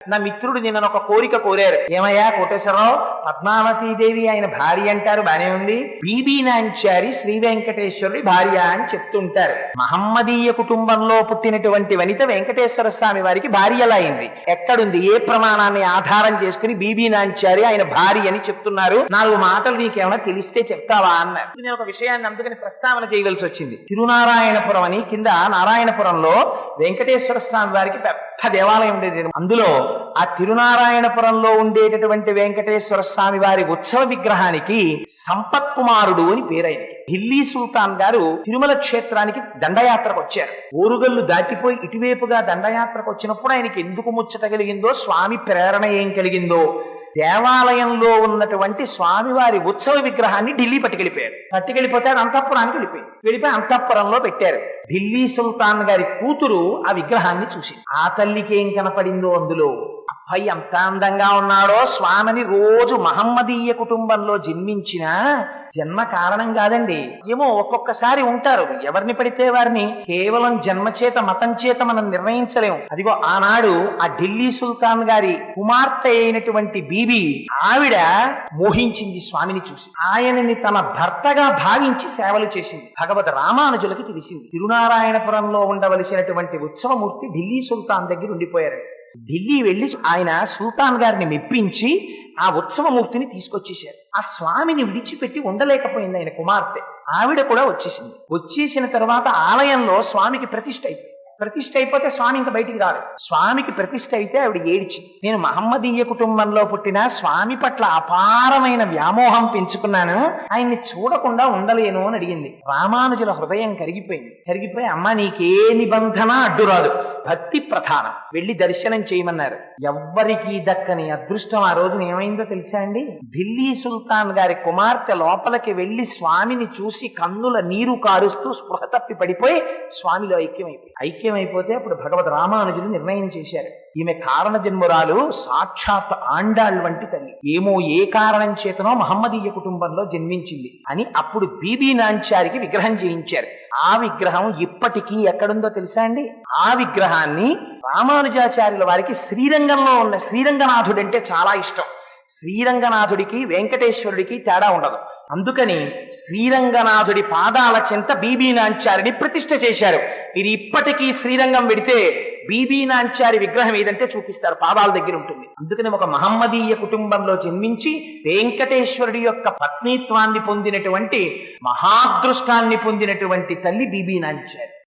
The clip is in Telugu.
నా మిత్రుడు నిన్న ఒక కోరిక కోరారు. ఏమయ్యా కోటేశ్వరరావు, పద్మావతీదేవి ఆయన భార్య అంటారు, బానే ఉంది. బీబీ నాంచారి శ్రీ వెంకటేశ్వరుడి భార్య అని చెప్తుంటారు. మహమ్మదీయ కుటుంబంలో పుట్టినటువంటి వనిత వెంకటేశ్వర స్వామి వారికి భార్య ఎలా అయింది? ఎక్కడుంది? ఏ ప్రమాణాన్ని ఆధారం చేసుకుని బీబీ నాంచారి ఆయన భార్య అని చెప్తున్నారు? 4 మాటలు నీకేమైనా తెలిస్తే చెప్తావా అన్నారు. నేను ఒక విషయాన్ని అందుకని ప్రస్తావన చేయవలసి వచ్చింది. తిరునారాయణపురం అని కింద నారాయణపురంలో వెంకటేశ్వర స్వామి వారికి పెద్ద దేవాలయం ఉండేది. అందులో ఆ తిరునారాయణపురంలో ఉండేటటువంటి వెంకటేశ్వర స్వామి వారి ఉత్సవ విగ్రహానికి సంపత్ కుమారుడు అని పేరైంది. ఢిల్లీ సుల్తాన్ గారు తిరుమల క్షేత్రానికి దండయాత్రకు వచ్చారు. ఓరుగల్లు దాటిపోయి ఇటువైపుగా దండయాత్రకు వచ్చినప్పుడు ఆయనకి ఎందుకు ముచ్చట కలిగిందో, స్వామి ప్రేరణ ఏం కలిగిందో, దేవాలయంలో ఉన్నటువంటి స్వామివారి ఉత్సవ విగ్రహాన్ని ఢిల్లీ పట్టుకెళ్ళిపోతే అది అంతఃపురానికి వెళ్ళిపోయి అంతఃపురంలో పెట్టారు. ఢిల్లీ సుల్తాన్ గారి కూతురు ఆ విగ్రహాన్ని చూసి ఆ తల్లికి ఏం కనపడిందో అందులో, అబ్బాయి ఎంత అందంగా ఉన్నాడో, స్వామిని రోజు మహమ్మదీయ కుటుంబంలో జన్మించిన జన్మ కారణం కాదండి. ఏమో ఒక్కొక్కసారి ఉంటారు, ఎవరిని పడితే వారిని కేవలం జన్మ చేత మతం చేత మనం నిర్ణయించలేము. అదిగో ఆనాడు ఆ ఢిల్లీ సుల్తాన్ గారి కుమార్తె అయినటువంటి బీబీ, ఆవిడ మోహించింది స్వామిని చూసి. ఆయనని తన భర్తగా భావించి సేవలు చేసింది. భగవద్ రామానుజులకి తెలిసింది తిరునారాయణపురంలో ఉండవలసినటువంటి ఉత్సవమూర్తి ఢిల్లీ సుల్తాన్ దగ్గర ఉండిపోయారు. ఢిల్లీ వెళ్లి ఆయన సుల్తాన్ గారిని మెప్పించి ఆ ఉత్సవమూర్తిని తీసుకొచ్చేశారు. ఆ స్వామిని విడిచిపెట్టి ఉండలేకపోయింది ఆయన కుమార్తె. ఆవిడ కూడా వచ్చేసిన తర్వాత ఆలయంలో స్వామికి ప్రతిష్ఠ అయిపోతే స్వామి ఇంకా బయటికి రాలేదు. స్వామికి ప్రతిష్ఠ అయితే ఆవిడ ఏడిచి, నేను మహమ్మదీయ కుటుంబంలో పుట్టిన స్వామి పట్ల అపారమైన వ్యామోహం పెంచుకున్నాను, ఆయన్ని చూడకుండా ఉండలేను అని అడిగింది. రామానుజుల హృదయం కరిగిపోయి అమ్మ నీకే నిబంధన అడ్డురాదు, భక్తి ప్రధానం, వెళ్లి దర్శనం చేయమన్నారు. ఎవ్వరికీ దక్కని అదృష్టం ఆ రోజున ఏమైందో తెలుసా అండి? ఢిల్లీ సుల్తాన్ గారి కుమార్తె లోపలికి వెళ్లి స్వామిని చూసి కన్నుల నీరు కారుస్తూ స్పృహ తప్పి పడిపోయి స్వామిలో ఐక్యమైపోతే అప్పుడు భగవద్ రామానుజులు నిర్ణయం చేశారు, ఈమె కారణ జన్మురాలు, సాక్షాత్ ఆండాళ్ వంటి తల్లి, ఏమో ఏ కారణం చేతనో మహమ్మదీయ కుటుంబంలో జన్మించింది అని అప్పుడు బీబీ నాంచారికి విగ్రహం చేయించారు. ఆ విగ్రహం ఇప్పటికీ ఎక్కడుందో తెలుసా అండి? ఆ విగ్రహాన్ని రామానుజాచార్యుల వారికి శ్రీరంగంలో ఉన్న శ్రీరంగనాథుడు అంటే చాలా ఇష్టం. శ్రీరంగనాథుడికి వెంకటేశ్వరుడికి తేడా ఉండదు. అందుకని శ్రీరంగనాథుడి పాదాల చెంత బీబీ నాంచారిని ప్రతిష్ఠ చేశారు. మీరు ఇప్పటికీ శ్రీరంగం వెడితే బీబీ నాంచారి విగ్రహం ఏదంటే చూపిస్తారు, పాదాల దగ్గర ఉంటుంది. అందుకని ఒక మహమ్మదీయ కుటుంబంలో జన్మించి వెంకటేశ్వరుడి యొక్క పత్నీత్వాన్ని పొందినటువంటి మహాదృష్టాన్ని పొందినటువంటి తల్లి బీబీ నాంచారి.